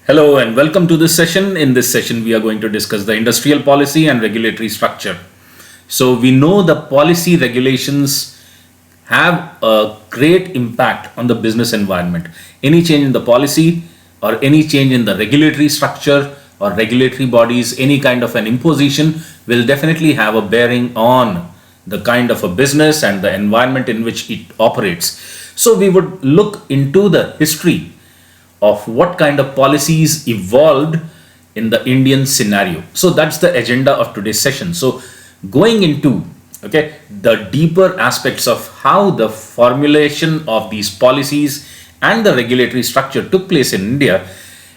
Hello and welcome to this session. In this session, we are going to discuss the industrial policy and regulatory structure. So, we know the policy regulations have a great impact on the business environment. Any change in the policy or any change in the regulatory structure or regulatory bodies, any kind of an imposition will definitely have a bearing on the kind of a business and the environment in which it operates. So, we would look into the history of what kind of policies evolved in the Indian scenario. So that's the agenda of today's session. So going into the deeper aspects of how the formulation of these policies and the regulatory structure took place in India,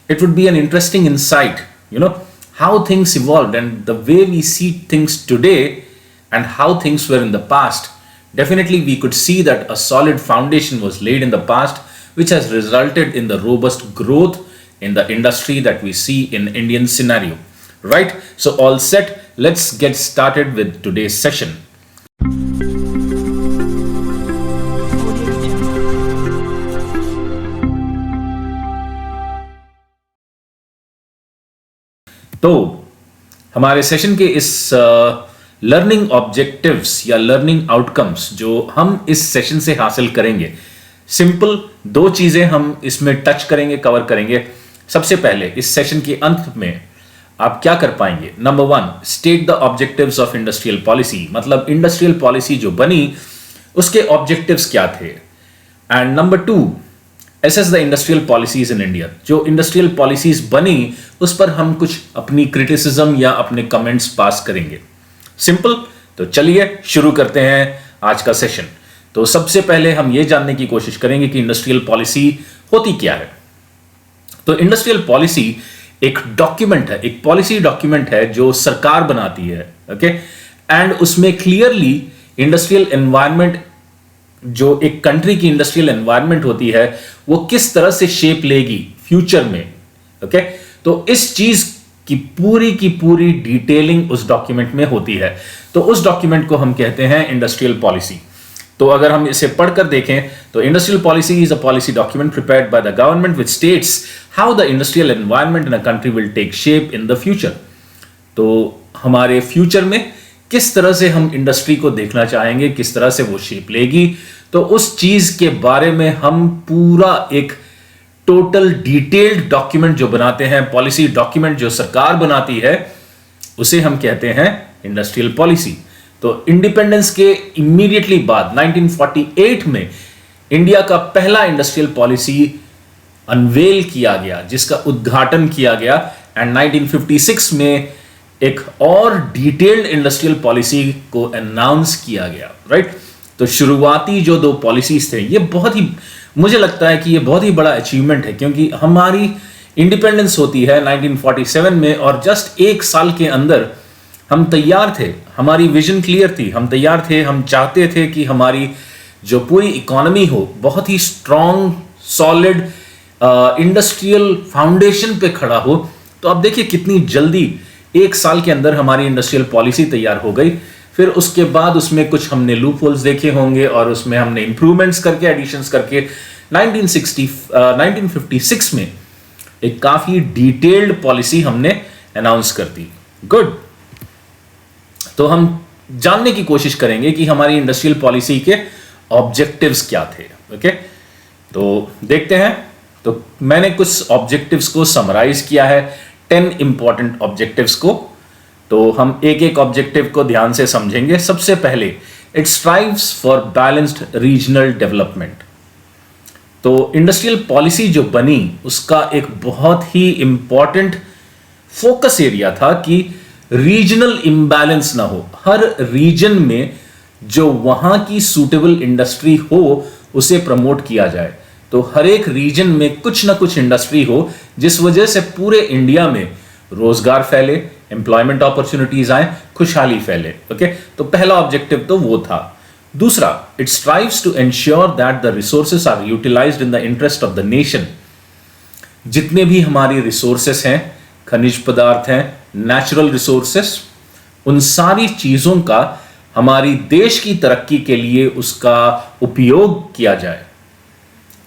it would be an interesting insight, how things evolved and the way we see things today and how things were in the past. Definitely we could see that a solid foundation was laid in the past, which has resulted in the robust growth in the industry that we see in Indian scenario, right? So all set, let's get started with today's session. तो हमारे session के इस learning objectives या learning outcomes जो हम इस session से हासिल करेंगे, सिंपल दो चीजें हम इसमें टच करेंगे, कवर करेंगे. सबसे पहले इस सेशन के अंत में आप क्या कर पाएंगे? Number 1, state the objectives of industrial policy. मतलब इंडस्ट्रियल पॉलिसी जो बनी उसके ऑब्जेक्टिव्स क्या थे. And number 2, assess the industrial policies in India. जो इंडस्ट्रियल पॉलिसीज बनी उस पर हम कुछ अपनी क्रिटिसिज्म या अपने कमेंट्स पास करेंगे. सिंपल. तो चलिए शुरू करते हैं आज का सेशन. तो सबसे पहले हम ये जानने की कोशिश करेंगे कि इंडस्ट्रियल पॉलिसी होती क्या है. तो इंडस्ट्रियल पॉलिसी एक डॉक्यूमेंट है, एक पॉलिसी डॉक्यूमेंट है जो सरकार बनाती है. ओके. एंड उसमें क्लियरली इंडस्ट्रियल एनवायरनमेंट, जो एक कंट्री की इंडस्ट्रियल एनवायरनमेंट होती है, वो किस तरह से शेप लेगी फ्यूचर में. ओके. तो इस चीज की पूरी डिटेलिंग उस डॉक्यूमेंट में होती है. तो उस डॉक्यूमेंट को हम कहते हैं इंडस्ट्रियल पॉलिसी. तो अगर हम इसे पढ़कर देखें तो industrial policy is a policy document prepared by the government which states how the industrial environment in a country will take shape in the future. तो हमारे फ्यूचर में किस तरह से हम इंडस्ट्री को देखना चाहेंगे, किस तरह से वो शेप लेगी, तो उस चीज के बारे में हम पूरा एक टोटल डिटेल्ड डॉक्यूमेंट जो बनाते हैं, पॉलिसी डॉक्यूमेंट जो सरकार बनाती है, उसे हम कहते हैं इंडस्ट्रियल पॉलिसी. तो इंडिपेंडेंस के इमीडिएटली बाद 1948 में इंडिया का पहला इंडस्ट्रियल पॉलिसी अनवेल किया गया, जिसका उद्घाटन किया गया. एंड 1956 में एक और डिटेल्ड इंडस्ट्रियल पॉलिसी को अनाउंस किया गया. राइट. तो शुरुआती जो दो पॉलिसीज थे, ये बहुत ही, मुझे लगता है कि ये बहुत ही बड़ा अचीवमेंट है, क्योंकि हमारी इंडिपेंडेंस होती है 1947 में और जस्ट एक साल के अंदर हम तैयार थे. हमारी विजन क्लियर थी, हम तैयार थे, हम चाहते थे कि हमारी जो पूरी इकोनॉमी हो बहुत ही स्ट्रॉन्ग सॉलिड इंडस्ट्रियल फाउंडेशन पे खड़ा हो. तो अब देखिए कितनी जल्दी एक साल के अंदर हमारी इंडस्ट्रियल पॉलिसी तैयार हो गई. फिर उसके बाद उसमें कुछ हमने लूप होल्स देखे होंगे और उसमें हमने इंप्रूवमेंट्स करके, एडिशंस करके 1956 में एक काफी डिटेल्ड पॉलिसी हमने अनाउंस कर दी. गुड. तो हम जानने की कोशिश करेंगे कि हमारी इंडस्ट्रियल पॉलिसी के ऑब्जेक्टिव्स क्या थे. ओके. तो देखते हैं. तो मैंने कुछ ऑब्जेक्टिव्स को समराइज किया है, 10 इंपॉर्टेंट ऑब्जेक्टिव्स को. तो हम एक एक ऑब्जेक्टिव को ध्यान से समझेंगे. सबसे पहले, it strives for balanced regional development. तो इंडस्ट्रियल पॉलिसी जो बनी उसका एक बहुत ही इंपॉर्टेंट फोकस एरिया था कि रीजनल इंबैलेंस ना हो. हर रीजन में जो वहां की सूटेबल इंडस्ट्री हो उसे प्रमोट किया जाए. तो हर एक रीजन में कुछ ना कुछ इंडस्ट्री हो, जिस वजह से पूरे इंडिया में रोजगार फैले, एम्प्लॉयमेंट अपॉर्चुनिटीज आए, खुशहाली फैले. ओके. तो पहला ऑब्जेक्टिव तो वो था. दूसरा, it strives to ensure that the resources are utilised in the interest of the nation. जितने भी हमारी रिसोर्सेस हैं, खनिज पदार्थ हैं, नेचुरल रिसोर्सेस, उन सारी चीजों का हमारी देश की तरक्की के लिए उसका उपयोग किया जाए.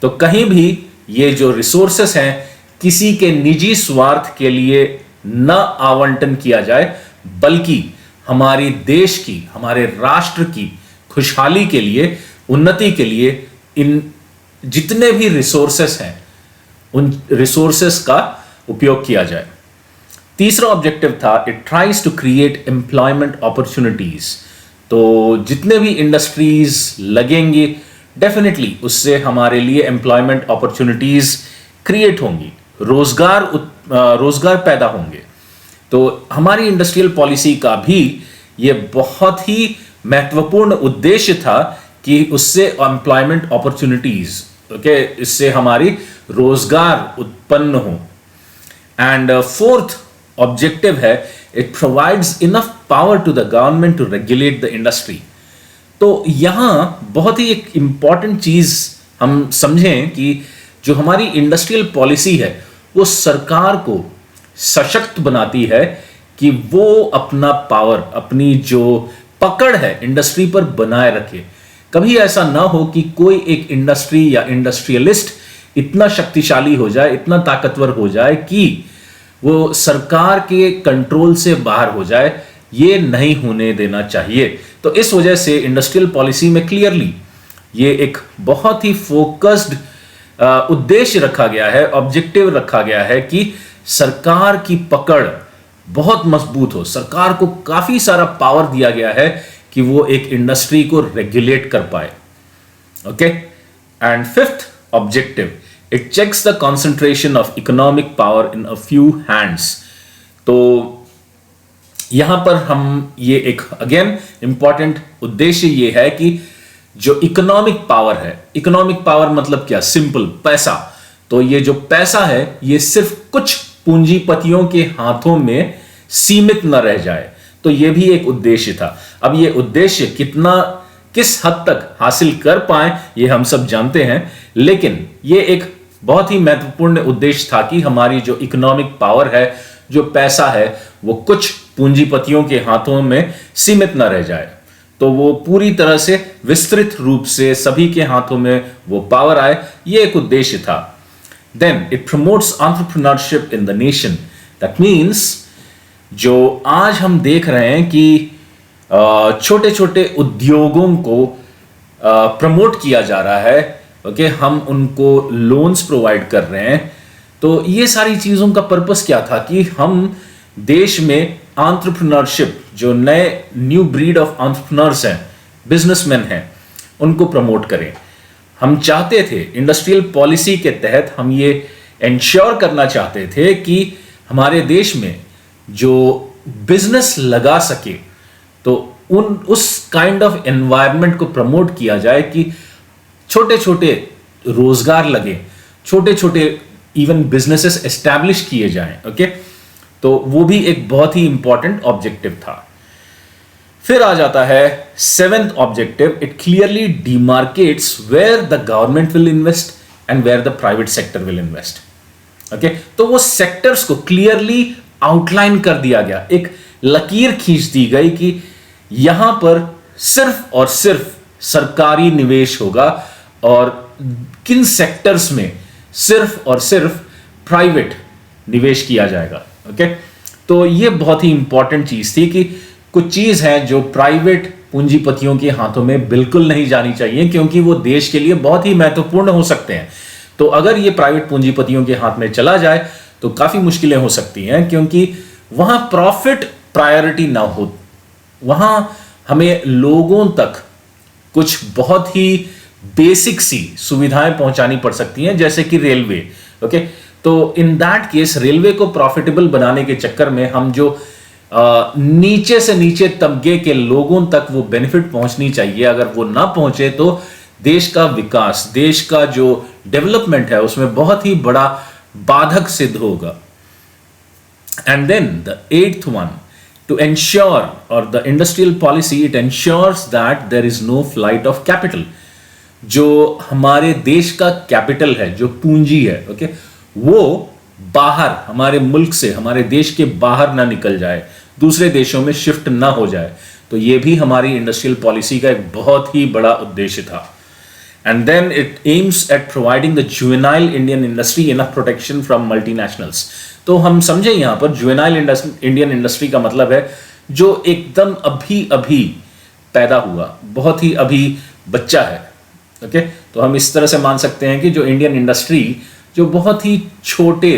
तो कहीं भी ये जो रिसोर्सेस हैं किसी के निजी स्वार्थ के लिए न आवंटन किया जाए, बल्कि हमारी देश की, हमारे राष्ट्र की खुशहाली के लिए, उन्नति के लिए इन जितने भी रिसोर्सेस हैं उन रिसोर्सेस का उपयोग किया जाए। तीसरा ऑब्जेक्टिव था, it tries to create employment opportunities. तो जितने भी इंडस्ट्रीज लगेंगी, डेफिनेटली उससे हमारे लिए एम्प्लॉयमेंट अपॉर्चुनिटीज क्रिएट होंगी, रोजगार पैदा होंगे। तो हमारी इंडस्ट्रियल पॉलिसी का भी ये बहुत ही महत्वपूर्ण उद्देश्य था कि उससे एम्प्लॉयमेंट अपॉर्चुनिटीज, ओके, इससे हमारी रोजगार उत्पन्न हो। एंड फोर्थ ऑब्जेक्टिव है, it provides enough power to the government to regulate the industry. तो यहां बहुत ही एक इंपॉर्टेंट चीज हम समझें कि जो हमारी इंडस्ट्रियल पॉलिसी है वो सरकार को सशक्त बनाती है कि वो अपना पावर, अपनी जो पकड़ है इंडस्ट्री पर बनाए रखे। कभी ऐसा ना हो कि कोई एक इंडस्ट्री या इंडस्ट्रियलिस्ट इतना शक्तिशाली हो जाए, इतना ताकतवर हो जाए कि वो सरकार के कंट्रोल से बाहर हो जाए। ये नहीं होने देना चाहिए। तो इस वजह से इंडस्ट्रियल पॉलिसी में क्लियरली ये एक बहुत ही फोकस्ड उद्देश्य रखा गया है, ऑब्जेक्टिव रखा गया है कि सरकार की पकड़ बहुत मजबूत हो। सरकार को काफी सारा पावर दिया गया है कि वो एक इंडस्ट्री को रेगुलेट कर पाए। Okay, and fifth objective, it checks the concentration of economic power in a few hands. तो यहां पर हम ये एक अगेन इंपॉर्टेंट उद्देश्य ये है कि जो इकोनॉमिक पावर है, इकोनॉमिक पावर मतलब क्या, सिंपल पैसा। तो ये जो पैसा है ये सिर्फ कुछ पूंजीपतियों के हाथों में सीमित न रह जाए। तो ये भी एक उद्देश्य था। अब ये उद्देश्य किस हद तक हासिल कर पाए ये हम सब जानते हैं, लेकिन ये एक बहुत ही महत्वपूर्ण उद्देश्य था कि हमारी जो इकोनॉमिक पावर है, जो पैसा है, वो कुछ पूंजीपतियों के हाथों में सीमित न रह जाए। तो वो पूरी तरह से विस्तृत रूप से सभी के हाथों में वो पावर आए, ये एक उद्देश्य था। Then it promotes entrepreneurship in the nation. That means जो आज हम देख रहे हैं कि छोटे छोटे उद्योगों को प्रमोट किया जा रहा है, ओके, हम उनको लोन्स प्रोवाइड कर रहे हैं। तो ये सारी चीजों का पर्पस क्या था कि हम देश में एंटरप्रेन्योरशिप, जो नए न्यू ब्रीड ऑफ एंटरप्रेन्योर्स हैं, बिजनेसमैन हैं, उनको प्रमोट करें। हम चाहते थे इंडस्ट्रियल पॉलिसी के तहत हम ये इंश्योर करना चाहते थे कि हमारे देश में जो बिजनेस लगा सके, तो उस काइंड ऑफ एनवायरनमेंट को प्रमोट किया जाए कि छोटे छोटे रोजगार लगे, छोटे छोटे इवन बिजनेसेस एस्टैब्लिश किए जाएं। ओके, तो वो भी एक बहुत ही इंपॉर्टेंट ऑब्जेक्टिव था। फिर आ जाता है seventh objective, it clearly demarcates where the government will invest and where the private sector will invest. Okay, तो वो सेक्टर्स को क्लियरली आउटलाइन कर दिया गया, एक लकीर खींच दी गई कि यहां पर सिर्फ और सिर्फ सरकारी निवेश होगा और किन सेक्टर्स में सिर्फ और सिर्फ प्राइवेट निवेश किया जाएगा। ओके, तो ये बहुत ही इंपॉर्टेंट चीज थी कि कुछ चीज है जो प्राइवेट पूंजीपतियों के हाथों में बिल्कुल नहीं जानी चाहिए, क्योंकि वो देश के लिए बहुत ही महत्वपूर्ण हो सकते हैं। तो अगर ये प्राइवेट पूंजीपतियों के हाथ में चला जाए तो काफी मुश्किलें हो सकती हैं, क्योंकि वहां प्रॉफिट प्रायोरिटी ना हो, वहां हमें लोगों तक कुछ बहुत ही बेसिक सी सुविधाएं पहुंचानी पड़ सकती हैं, जैसे कि रेलवे। ओके, तो इन दैट केस रेलवे को प्रॉफिटेबल बनाने के चक्कर में हम जो नीचे से नीचे तबके के लोगों तक वो बेनिफिट पहुंचनी चाहिए, अगर वो ना पहुंचे तो देश का विकास, देश का जो डेवलपमेंट है उसमें बहुत ही बड़ा बाधक सिद्ध होगा। And then the eighth one, to ensure, or the industrial policy, it ensures that there is no flight of capital. जो हमारे देश का कैपिटल है, जो पूंजी है, ओके, वो बाहर हमारे मुल्क से, हमारे देश के बाहर ना निकल जाए, दूसरे देशों में शिफ्ट ना हो जाए। तो ये भी हमारी इंडस्ट्रियल पॉलिसी का एक बहुत ही बड़ा उद्देश्य था। and then it aims at providing the juvenile Indian industry enough protection from multinationals. तो हम समझे यहाँ पर जुवेनाइल इंडियन इंडस्ट्री का मतलब है जो एकदम अभी अभी पैदा हुआ, बहुत ही अभी बच्चा है. ओके, तो हम इस तरह से मान सकते हैं कि जो इंडियन इंडस्ट्री जो बहुत ही छोटे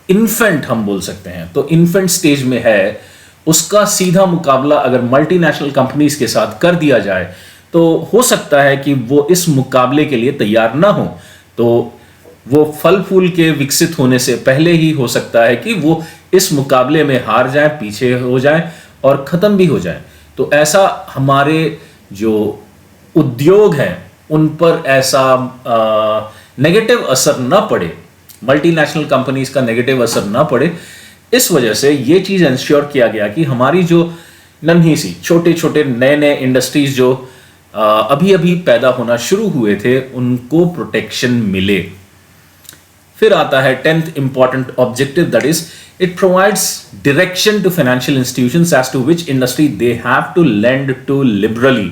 इन्फेंट हम बोल सकते हैं, तो इन्फेंट स्टेज में है, उसका सीधा मुकाबला अगर मल्टीनेशनल कंपनीज के साथ कर दिया जाए तो हो सकता है कि वो इस मुकाबले के लिए तैयार ना हो. तो वो फल फूल के विकसित होने से पहले ही हो सकता है कि वो इस मुकाबले में हार जाए, पीछे हो जाए और ख़त्म भी हो जाए. तो ऐसा हमारे जो उद्योग हैं उन पर ऐसा नेगेटिव असर ना पड़े, मल्टीनेशनल कंपनीज का नेगेटिव असर ना पड़े, इस वजह से ये चीज़ इंश्योर किया गया कि हमारी जो नन्ही सी छोटे छोटे नए नए इंडस्ट्रीज जो अभी अभी पैदा होना शुरू हुए थे उनको प्रोटेक्शन मिले. फिर आता है 10th important objective, that is it provides direction to financial institutions as to which industry they have to lend to liberally.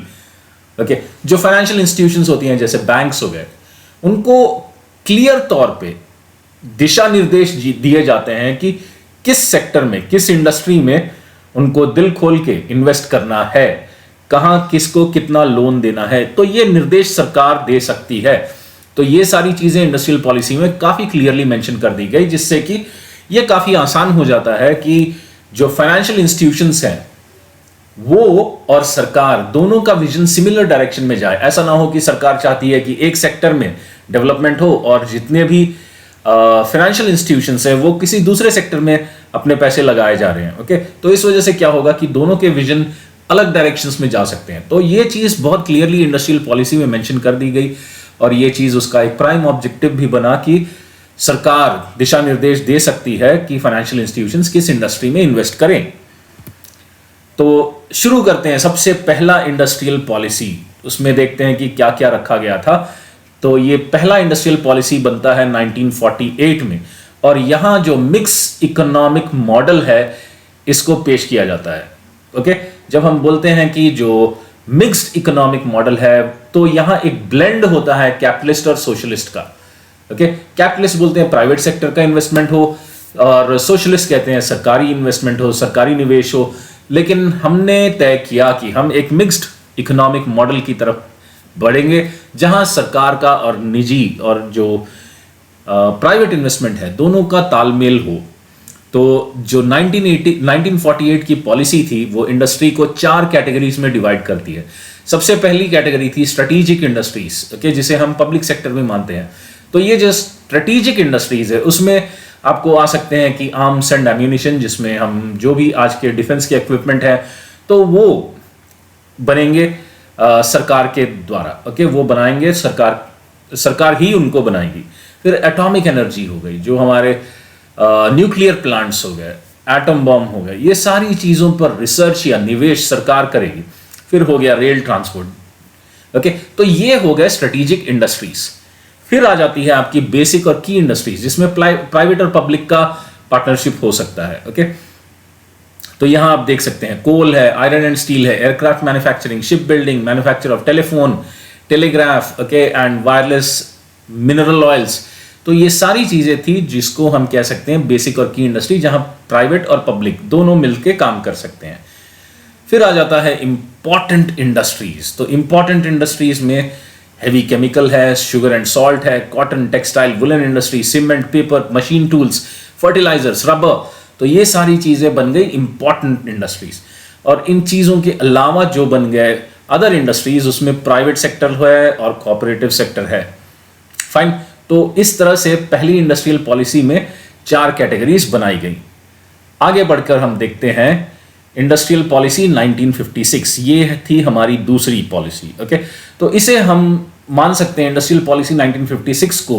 Okay, जो फाइनेंशियल इंस्टीट्यूशंस होती हैं जैसे बैंक्स हो गए, उनको क्लियर तौर पे दिशा निर्देश दिए जाते हैं कि किस सेक्टर में, किस इंडस्ट्री में उनको दिल खोल के इन्वेस्ट करना है, कहां किसको कितना लोन देना है. तो ये निर्देश सरकार दे सकती है. तो ये सारी चीजें इंडस्ट्रियल पॉलिसी में काफी क्लियरली मेंशन कर दी गई, जिससे कि ये काफी आसान हो जाता है कि जो फाइनेंशियल इंस्टीट्यूशंस हैं वो और सरकार दोनों का विजन सिमिलर डायरेक्शन में जाए. ऐसा ना हो कि सरकार चाहती है कि एक सेक्टर में डेवलपमेंट हो और जितने भी फाइनेंशियल इंस्टीट्यूशंस हैं वो किसी दूसरे सेक्टर में अपने पैसे लगाए जा रहे हैं. ओके, तो इस वजह से क्या होगा कि दोनों के विजन अलग डायरेक्शंस में जा सकते हैं. तो ये चीज बहुत क्लियरली इंडस्ट्रियल पॉलिसी में मेंशन कर दी गई और ये चीज उसका एक प्राइम ऑब्जेक्टिव भी बना कि सरकार दिशा निर्देश दे सकती है कि फाइनेंशियल इंस्टीट्यूशंस किस इंडस्ट्री में इन्वेस्ट करें. तो शुरू करते हैं. सबसे पहला इंडस्ट्रियल पॉलिसी, उसमें देखते हैं कि क्या क्या रखा गया था. तो ये पहला इंडस्ट्रियल पॉलिसी बनता है 1948 में और यहां जो मिक्स इकोनॉमिक मॉडल है इसको पेश किया जाता है. ओके, जब हम बोलते हैं कि जो मिक्स्ड इकोनॉमिक मॉडल है तो यहां एक ब्लेंड होता है कैपिटलिस्ट और सोशलिस्ट का. ओके, कैपिटलिस्ट बोलते हैं प्राइवेट सेक्टर का इन्वेस्टमेंट हो और सोशलिस्ट कहते हैं सरकारी इन्वेस्टमेंट हो, सरकारी निवेश हो. लेकिन हमने तय किया कि हम एक मिक्स्ड इकोनॉमिक मॉडल की तरफ बढ़ेंगे जहां सरकार का और निजी और जो प्राइवेट इन्वेस्टमेंट है दोनों का तालमेल हो. तो जो 1948 की पॉलिसी थी वो इंडस्ट्री को 4 कैटेगरीज में डिवाइड करती है. सबसे पहली कैटेगरी थी स्ट्रेटेजिक इंडस्ट्रीज, ओके, जिसे हम पब्लिक सेक्टर में मानते हैं. तो ये जो स्ट्रेटेजिक इंडस्ट्रीज है उसमें आपको आ सकते हैं कि आर्म्स एंड एम्यूनिशन, जिसमें हम जो भी आज के डिफेंस के इक्विपमेंट है तो वो बनेंगे सरकार के द्वारा. ओके, वो बनाएंगे सरकार ही उनको बनाएगी. फिर एटॉमिक एनर्जी हो गई, जो हमारे न्यूक्लियर प्लांट्स हो गए, एटम बॉम्ब हो गए, ये सारी चीजों पर रिसर्च या निवेश सरकार करेगी. फिर हो गया रेल ट्रांसपोर्ट. ओके, तो ये हो गए स्ट्रेटेजिक इंडस्ट्रीज. फिर आ जाती है आपकी बेसिक और की इंडस्ट्रीज, जिसमें प्राइवेट और पब्लिक का पार्टनरशिप हो सकता है. ओके, तो यहां आप देख सकते हैं कोल है, आयरन एंड स्टील है, aircraft manufacturing, ship building, manufacture of telephone, telegraph, okay, and wireless, mineral oils. तो ये सारी चीजें थी जिसको हम कह सकते हैं बेसिक और की इंडस्ट्री, जहां प्राइवेट और पब्लिक दोनों मिलकर काम कर सकते हैं. फिर आ जाता है इंपॉर्टेंट इंडस्ट्रीज. तो इंपॉर्टेंट इंडस्ट्रीज में हेवी केमिकल है, शुगर एंड सॉल्ट है, cotton, textile, woollen industry, cement, paper, machine tools, fertilisers, rubber. तो ये सारी चीजें बन गई इंपॉर्टेंट इंडस्ट्रीज. और इन चीजों के अलावा जो बन गए अदर इंडस्ट्रीज, उसमें प्राइवेट सेक्टर है और कॉर्पोरेटिव सेक्टर है. फाइन. तो इस तरह से पहली इंडस्ट्रियल पॉलिसी में 4 कैटेगरीज बनाई गई. आगे बढ़कर हम देखते हैं इंडस्ट्रियल पॉलिसी 1956. ये थी हमारी दूसरी पॉलिसी. ओके, तो इसे हम मान सकते हैं इंडस्ट्रियल पॉलिसी 1956 को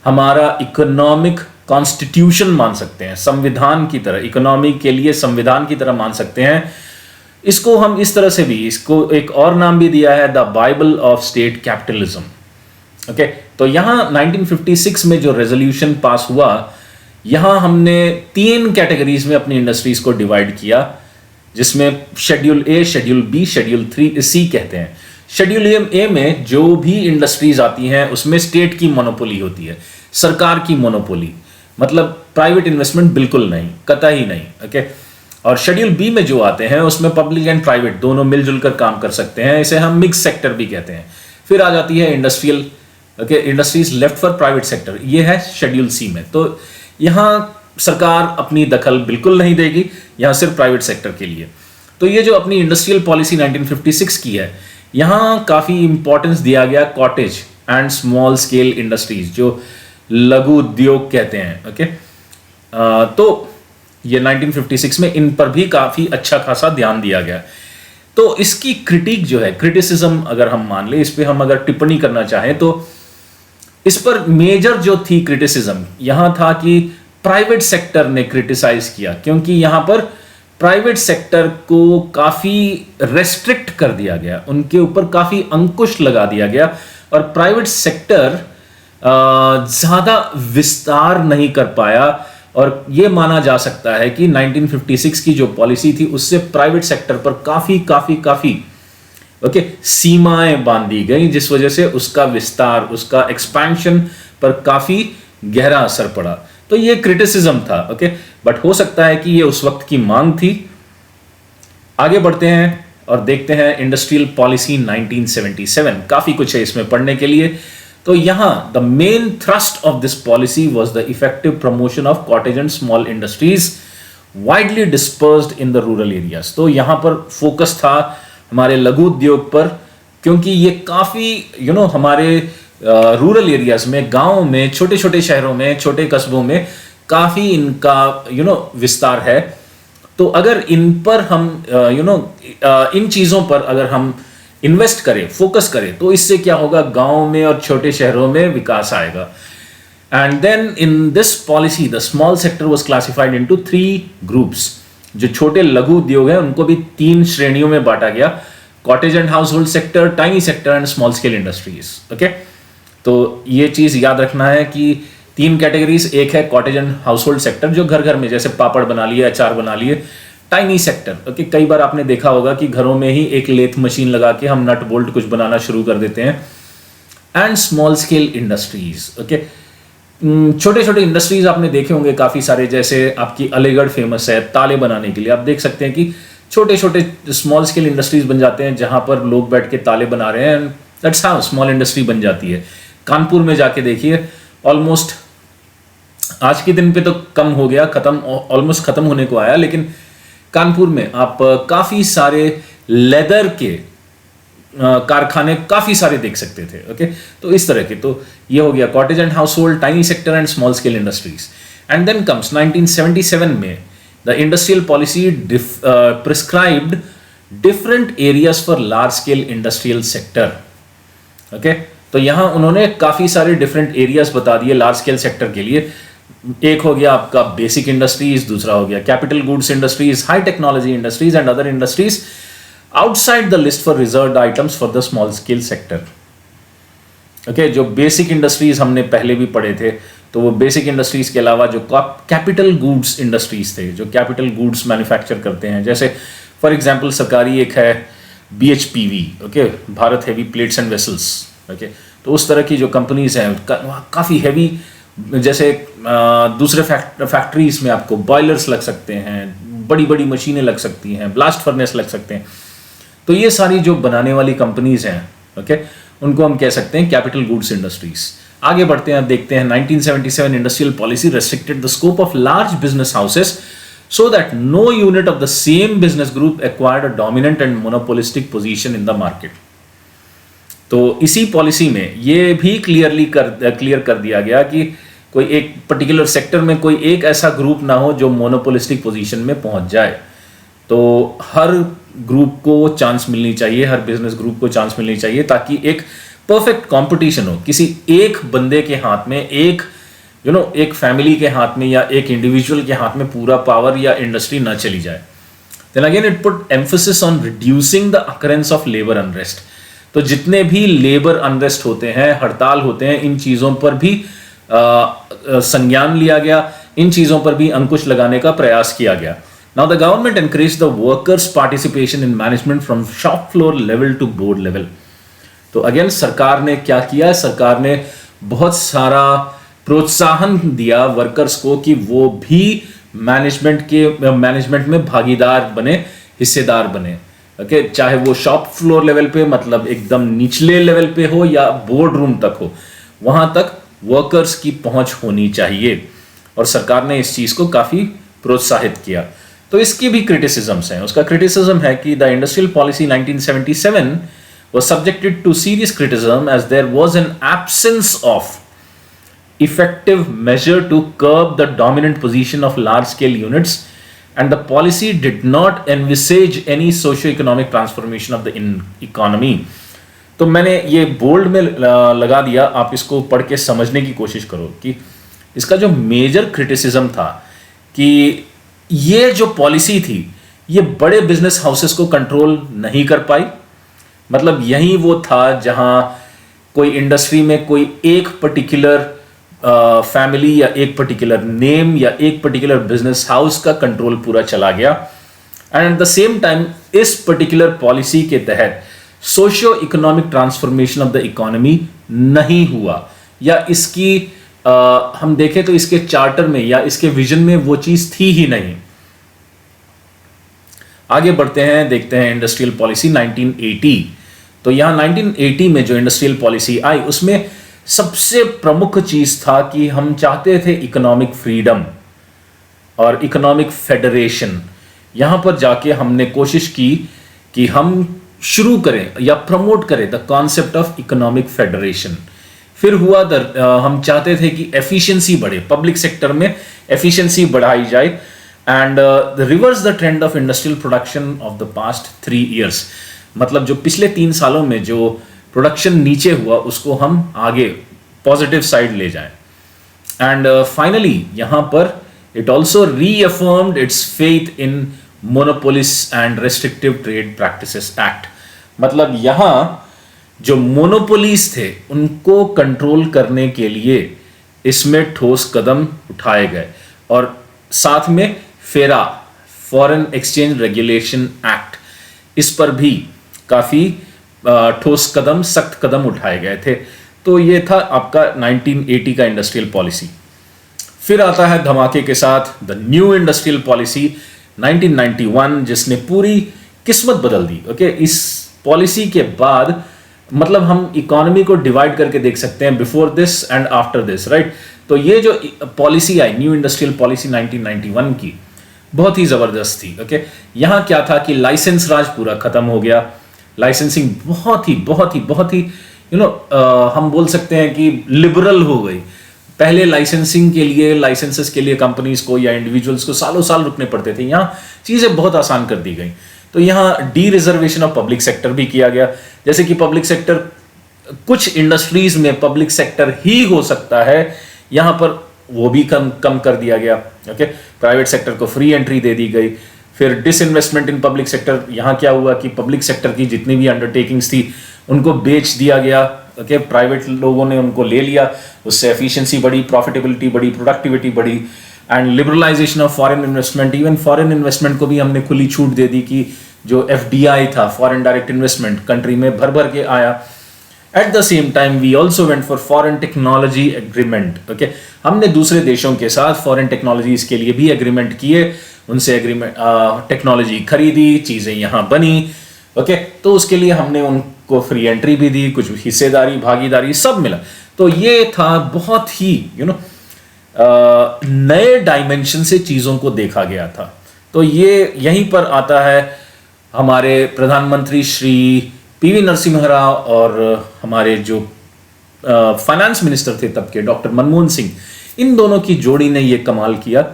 हमारा इकोनॉमिक कॉन्स्टिट्यूशन मान सकते हैं, संविधान की तरह, इकोनॉमी के लिए संविधान की तरह मान सकते हैं. इसको हम इस तरह से भी, इसको एक और नाम भी दिया है, the Bible of state capitalism. Okay, तो यहां 1956 में जो रेजोल्यूशन पास हुआ, यहां हमने 3 कैटेगरीज में अपनी इंडस्ट्रीज को डिवाइड किया, जिसमें शेड्यूल ए, शेड्यूल बी, शेड्यूल 3 सी कहते हैं. शेड्यूल ए में जो भी इंडस्ट्रीज आती हैं उसमें स्टेट की मोनोपोली होती है, सरकार की मोनोपोली, मतलब प्राइवेट इन्वेस्टमेंट बिल्कुल नहीं, कतई नहीं। ओके, और शेड्यूल बी में जो आते हैं उसमें पब्लिक एंड प्राइवेट दोनों मिलजुल कर काम कर सकते हैं, इसे हम मिक्स सेक्टर भी कहते हैं। फिर आ जाती है industrial, okay, industries left for private sector, ये है शेड्यूल सी में। तो यहां सरकार अपनी दखल बिल्कुल नहीं देगी, यहां सिर्फ प्राइवेट सेक्टर के लिए। तो ये जो अपनी इंडस्ट्रियल पॉलिसी 1956 की है, यहां काफी इंपॉर्टेंस दिया गया cottage and small scale industries, जो लघु उद्योग कहते हैं। ओके, तो ये 1956 में इन पर भी काफी अच्छा खासा ध्यान दिया गया। तो इसकी क्रिटिक जो है, क्रिटिसिज्म अगर हम मान ले, इस पे हम अगर टिप्पणी करना चाहें तो इस पर मेजर जो थी क्रिटिसिज्म यहां था कि प्राइवेट सेक्टर ने क्रिटिसाइज किया, क्योंकि यहां पर प्राइवेट सेक्टर को काफी रेस्ट्रिक्ट कर दिया गया, उनके ऊपर काफी अंकुश लगा दिया गया, और प्राइवेट सेक्टर ज्यादा विस्तार नहीं कर पाया। और यह माना जा सकता है कि 1956 की जो पॉलिसी थी उससे प्राइवेट सेक्टर पर काफी ओके सीमाएं बांधी गई, जिस वजह से उसका विस्तार, उसका एक्सपेंशन पर काफी गहरा असर पड़ा। तो ये क्रिटिसिज्म था। ओके, बट हो सकता है कि ये उस वक्त की मांग थी। आगे बढ़ते हैं और देखते हैं इंडस्ट्रियल पॉलिसी 1977। काफी कुछ है इसमें पढ़ने के लिए। तो यहां the main thrust of this policy was the effective promotion of cottage and small industries widely dispersed in the rural areas. तो यहां पर फोकस था हमारे लघु उद्योग पर, क्योंकि ये काफी हमारे रूरल एरियाज में, गांव में, छोटे छोटे शहरों में, छोटे कस्बों में काफी इनका विस्तार है। तो अगर इन पर हम इन चीजों पर अगर हम इन्वेस्ट करें, फोकस करें, तो इससे क्या होगा, गांव में और छोटे शहरों में विकास आएगा। And then in this policy the small sector was classified into 3 groups. जो छोटे लघु उद्योग हैं उनको भी 3 श्रेणियों में बांटा गया, cottage and house hold sector, tiny sector and small scale industries. Okay, तो ये चीज याद रखना है कि 3 कैटेगरीज, एक है cottage and house hold sector जो घर घर में जैसे पापड़ बना लिए, अचार बना लिए। टाइनी सेक्टर, ओके, कई बार आपने देखा होगा कि घरों में ही एक लेथ मशीन लगा के हम नट बोल्ट कुछ बनाना शुरू कर देते हैं। And small scale industries, okay, छोटे छोटे इंडस्ट्रीज आपने देखे होंगे काफी सारे, जैसे आपकी अलीगढ़ फेमस है ताले बनाने के लिए। आप देख सकते हैं कि छोटे छोटे स्मॉल स्केल इंडस्ट्रीज बन जाते हैं जहां पर लोग बैठ के ताले बना रहे हैं। दैट्स हाउ स्मॉल इंडस्ट्री बन जाती है। कानपुर में जाके देखिए, ऑलमोस्ट आज के दिन पे तो कम हो गया, ऑलमोस्ट खत्म होने को आया, लेकिन कानपुर में आप काफी सारे लेदर के कारखाने काफी सारे देख सकते थे। ओके, तो इस तरह के, तो ये हो गया cottage and household, tiny sector and small scale industries. And then comes 1977 में the industrial policy prescribed different areas for large scale industrial sector. Okay, तो यहां उन्होंने काफी सारे डिफरेंट एरियाज बता दिए लार्ज स्केल सेक्टर के लिए। एक हो गया आपका बेसिक इंडस्ट्रीज, दूसरा हो गया capital goods industries, high technology industries and other industries outside the list for reserved items for the small scale sector. Okay, जो बेसिक इंडस्ट्रीज हमने पहले भी पढ़े थे, तो वो बेसिक इंडस्ट्रीज के अलावा जो कैपिटल गुड्स इंडस्ट्रीज थे, जो कैपिटल गुड्स मैन्युफैक्चर करते हैं, जैसे फॉर एग्जांपल सरकारी एक है BHPV, okay, Bharat heavy plates and vessels. Okay, तो उस तरह की जो कंपनीज हैं काफी हैवी, जैसे दूसरे फैक्ट्रीज में आपको बॉयलर्स लग सकते हैं, बड़ी बड़ी मशीनें लग सकती हैं, ब्लास्ट फर्नेस लग सकते हैं। तो ये सारी जो बनाने वाली कंपनीज हैं, ओके, उनको हम कह सकते हैं कैपिटल गुड्स इंडस्ट्रीज। आगे बढ़ते हैं, देखते हैं 1977 industrial policy restricted the scope of large business houses so that no unit of the same business group acquired a dominant and monopolistic position in the market। तो इसी पॉलिसी में ये भी क्लियर कर दिया गया कि कोई एक पर्टिकुलर सेक्टर में कोई एक ऐसा ग्रुप ना हो जो मोनोपोलिस्टिक पोजीशन में पहुंच जाए। तो हर ग्रुप को चांस मिलनी चाहिए, हर बिजनेस ग्रुप को चांस मिलनी चाहिए, ताकि एक परफेक्ट कंपटीशन हो। किसी एक बंदे के हाथ में, एक फैमिली के हाथ में या एक इंडिविजुअल के हाथ में पूरा पावर या इंडस्ट्री ना चली जाए। Then again it put emphasis on reducing the occurrence of labor unrest। तो जितने भी लेबर अनरेस्ट होते हैं, हड़ताल होते हैं, इन चीजों पर भी संज्ञान लिया गया, इन चीजों पर भी अंकुश लगाने का प्रयास किया गया। Now the government encouraged the workers' participation in management from shop floor level to board level। तो अगेन सरकार ने क्या किया, सरकार ने बहुत सारा प्रोत्साहन दिया वर्कर्स को कि वो भी मैनेजमेंट में भागीदार बने, हिस्सेदार बने। ओके, चाहे वो शॉप फ्लोर लेवल पे, मतलब एकदम निचले लेवल पे हो, या बोर्ड रूम तक हो, वहां तक वर्कर्स की पहुंच होनी चाहिए। और सरकार ने इस चीज को काफी प्रोत्साहित किया। तो इसकी भी क्रिटिसिजम्स हैं। उसका क्रिटिसिज्म है कि the industrial policy 1977 was subjected to serious criticism as there was an absence of effective measure to curb the dominant position of large scale units, and the policy did not envisage any socio-economic transformation of the economy. तो मैंने ये bold में लगा दिया, आप इसको पढ़ के समझने की कोशिश करो कि इसका जो मेजर क्रिटिसिज्म था कि ये जो पॉलिसी थी ये बड़े बिजनेस हाउसेस को कंट्रोल नहीं कर पाई। मतलब यही वो था जहां कोई इंडस्ट्री में कोई एक पर्टिकुलर फैमिली या एक पर्टिकुलर नेम या एक पर्टिकुलर बिजनेस हाउस का कंट्रोल पूरा चला गया। And eight the same time इस पर्टिकुलर पॉलिसी के तहत socio economic transformation of the economy नहीं हुआ, या इसकी हम देखें तो इसके चार्टर में या इसके विजन में वो चीज थी ही नहीं। आगे बढ़ते हैं, देखते हैं इंडस्ट्रियल पॉलिसी 1980। तो यहां 1980 में जो इंडस्ट्रियल पॉलिसी आई उसमें सबसे प्रमुख चीज था कि हम चाहते थे इकोनॉमिक फ्रीडम और इकोनॉमिक फेडरेशन। यहां पर जाके हमने कोशिश की कि हम शुरू करें या प्रमोट करें the concept of economic federation. फिर हुआ हम चाहते थे कि एफिशिएंसी बढ़े, पब्लिक सेक्टर में एफिशिएंसी बढ़ाई जाए, and reverse the trend of industrial production of the past 3 years। मतलब जो पिछले 3 सालों में जो प्रोडक्शन नीचे हुआ उसको हम आगे पॉजिटिव साइड ले जाएं। एंड फाइनली यहां पर it also reaffirmed its faith in monopolies and restrictive trade practices act. मतलब यहां जो मोनोपोलीज थे उनको कंट्रोल करने के लिए इसमें ठोस कदम उठाए गए, और साथ में फेरा, फॉरेन एक्सचेंज रेगुलेशन एक्ट, इस पर भी काफी ठोस कदम, सख्त कदम उठाए गए थे। तो ये था आपका 1980 का इंडस्ट्रियल पॉलिसी। फिर आता है धमाके के साथ द न्यू इंडस्ट्रियल पॉलिसी 1991, जिसने पूरी किस्मत बदल दी। ओके, इस पॉलिसी के बाद मतलब हम इकोनॉमी को डिवाइड करके देख सकते हैं before this and after this, right. तो ये जो policy I knew industrial policy 1991 की, बहुत ही जबरदस्त थी। ओके, यहां क्या था कि लाइसेंस राज पूरा खत्म हो गया। लाइसेंसिंग बहुत ही हम बोल सकते हैं कि लिबरल हो गई। पहले लाइसेंसिंग के लिए, लाइसेंसेस के लिए कंपनीज को या इंडिविजुअल्स को सालों साल रुकने पड़ते थे, यहां चीजें बहुत आसान कर दी गई। तो यहां D reservation of public sector भी किया गया, जैसे कि पब्लिक सेक्टर, कुछ इंडस्ट्रीज में पब्लिक सेक्टर ही हो सकता है, यहां पर वो भी कम कर दिया गया। ओके, प्राइवेट सेक्टर को फ्री एंट्री दे दी गई। फिर डिसइन्वेस्टमेंट इन पब्लिक सेक्टर, यहां क्या हुआ कि पब्लिक सेक्टर की जितनी भी अंडरटेकिंग्स थी उनको बेच दिया गया। ओके, प्राइवेट लोगों ने उनको ले लिया, उससे एफिशिएंसी बढ़ी, प्रॉफिटेबिलिटी बढ़ी, प्रोडक्टिविटी बढ़ी, and liberalisation of foreign investment. Even foreign investment को भी हमने खुली छूट दे दी कि जो एफडीआई था, फॉरेन डायरेक्ट इन्वेस्टमेंट, कंट्री में भर भर के आया। At the same time we also went for foreign technology agreement. Okay, हमने दूसरे देशों के साथ फॉरेन टेक्नोलॉजीज के लिए भी एग्रीमेंट किए, उनसे एग्रीमेंट टेक्नोलॉजी खरीदी, चीजें यहां बनी। ओके, तो उसके लिए हमने उनको फ्री एंट्री भी दी, कुछ हिस्सेदारी, भागीदारी सब मिला। तो ये था बहुत ही नए डायमेंशन से चीजों को देखा गया था। तो ये यहीं पर आता है हमारे प्रधानमंत्री श्री पीवी नरसिम्हा राव और हमारे जो फाइनेंस मिनिस्टर थे तब के डॉक्टर मनमोहन सिंह, इन दोनों की जोड़ी ने ये कमाल किया।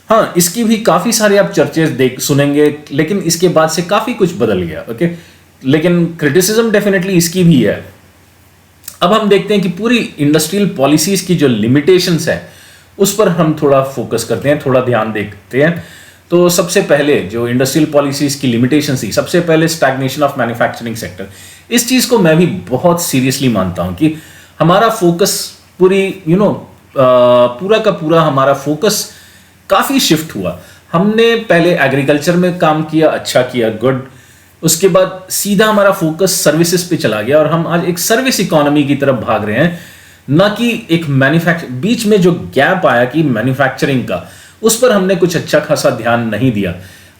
हाँ, इसकी भी काफी सारे आप चर्चे सुनेंगे, लेकिन इसके बाद से काफी कुछ बदल गया। ओके, लेकिन क्रिटिसिज्म डेफिनेटली इसकी भी है। अब हम देखते हैं कि पूरी इंडस्ट्रियल पॉलिसीज की जो लिमिटेशंस है उस पर हम थोड़ा फोकस करते हैं, थोड़ा ध्यान देखते हैं। तो सबसे पहले जो इंडस्ट्रियल पॉलिसीज की लिमिटेशन थी, सबसे पहले स्टैग्नेशन ऑफ मैन्युफैक्चरिंग सेक्टर। इस चीज को मैं भी बहुत सीरियसली मानता हूं कि हमारा फोकस पूरा का पूरा हमारा फोकस काफी शिफ्ट हुआ। हमने पहले एग्रीकल्चर में काम किया, अच्छा किया, गुड। उसके बाद सीधा हमारा फोकस सर्विसेज पे चला गया और हम आज एक सर्विस इकोनॉमी की तरफ भाग रहे हैं, ना कि एक बीच में जो गैप आया कि मैन्युफैक्चरिंग का, उस पर हमने कुछ अच्छा खासा ध्यान नहीं दिया।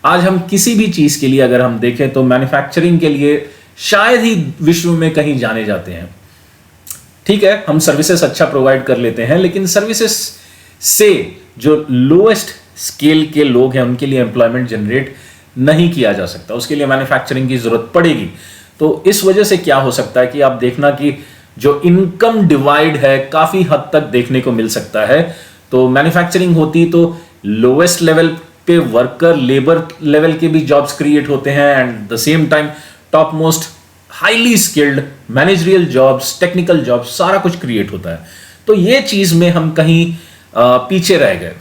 आज हम किसी भी चीज के लिए अगर हम देखें तो मैन्युफैक्चरिंग के लिए शायद ही विश्व में कहीं जाने जाते हैं। ठीक है, हम सर्विसेज अच्छा प्रोवाइड कर लेते हैं, लेकिन सर्विसेज से जो लोएस्ट स्केल के लोग हैं उनके लिए एम्प्लॉयमेंट जनरेट नहीं किया जा सकता, उसके लिए मैन्युफैक्चरिंग की जरूरत पड़ेगी। तो इस वजह से क्या हो सकता है कि आप देखना कि जो इनकम डिवाइड है काफी हद तक देखने को मिल सकता है। तो मैन्युफैक्चरिंग होती तो लोएस्ट लेवल पे वर्कर लेबर लेवल के भी जॉब्स क्रिएट होते हैं and the same time top most highly skilled managerial jobs, technical jobs, सारा कुछ क्रिएट होता है। तो ये चीज में हम कहीं पीछे रह गए।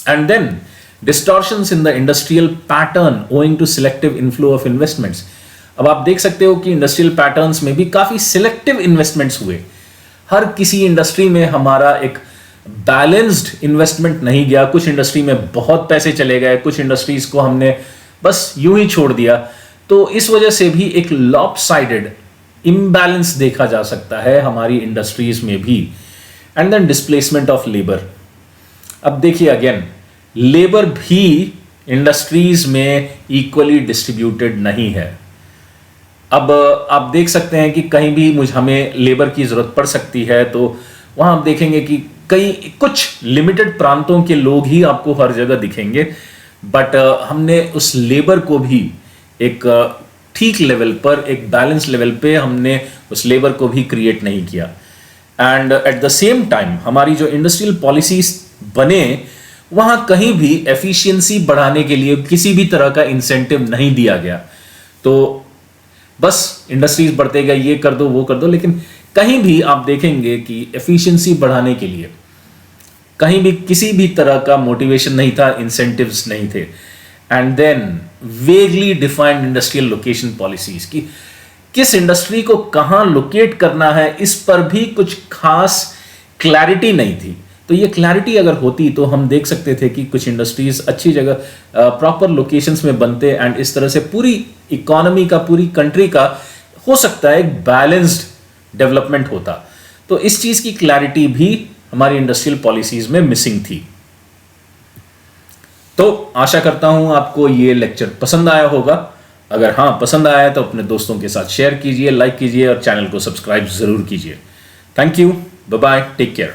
And then distortions in the industrial pattern owing to selective inflow of investments. अब आप देख सकते हो कि इंडस्ट्रियल पैटर्न्स में भी काफी सिलेक्टिव इन्वेस्टमेंट्स हुए। हर किसी इंडस्ट्री में हमारा एक बैलेंस्ड इन्वेस्टमेंट नहीं गया। कुछ इंडस्ट्री में बहुत पैसे चले गए, कुछ इंडस्ट्रीज को हमने बस यूं ही छोड़ दिया। तो इस वजह से भी एक लॉपसाइडेड इम्बैलेंस देखा जा सकता है हमारी इंडस्ट्रीज में भी। And then displacement of labour. अब देखिए अगेन, लेबर भी इंडस्ट्रीज में इक्वली डिस्ट्रीब्यूटेड नहीं है। अब आप देख सकते हैं कि कहीं भी हमें लेबर की जरूरत पड़ सकती है, तो वहां आप देखेंगे कि कुछ लिमिटेड प्रांतों के लोग ही आपको हर जगह दिखेंगे, बट हमने उस लेबर को भी एक ठीक लेवल पर, एक बैलेंस लेवल पे हमने उस लेबर को भी क्रिएट नहीं किया। And eight the same time हमारी जो इंडस्ट्रियल पॉलिसीज बने, वहां कहीं भी एफिशिएंसी बढ़ाने के लिए किसी भी तरह का इंसेंटिव नहीं दिया गया। तो बस इंडस्ट्रीज बढ़ते गए, ये कर दो वो कर दो, लेकिन कहीं भी आप देखेंगे कि एफिशिएंसी बढ़ाने के लिए कहीं भी किसी भी तरह का मोटिवेशन नहीं था, इंसेंटिव्स नहीं थे। And then vaguely defined industrial location policies की किस इंडस्ट्री को कहां लोकेट करना है, इस पर भी कुछ खास क्लैरिटी नहीं थी। तो ये क्लैरिटी अगर होती तो हम देख सकते थे कि कुछ इंडस्ट्रीज अच्छी जगह प्रॉपर लोकेशंस में बनते एंड इस तरह से पूरी इकोनॉमी का, पूरी कंट्री का हो सकता है एक बैलेंस्ड डेवलपमेंट होता। तो इस चीज की क्लैरिटी भी हमारी इंडस्ट्रियल पॉलिसीज में मिसिंग थी। तो आशा करता हूं आपको ये लेक्चर पसंद आया होगा। अगर हाँ पसंद आया तो अपने दोस्तों के साथ शेयर कीजिए, लाइक कीजिए और चैनल को सब्सक्राइब जरूर कीजिए। Thank you, bye bye, take care.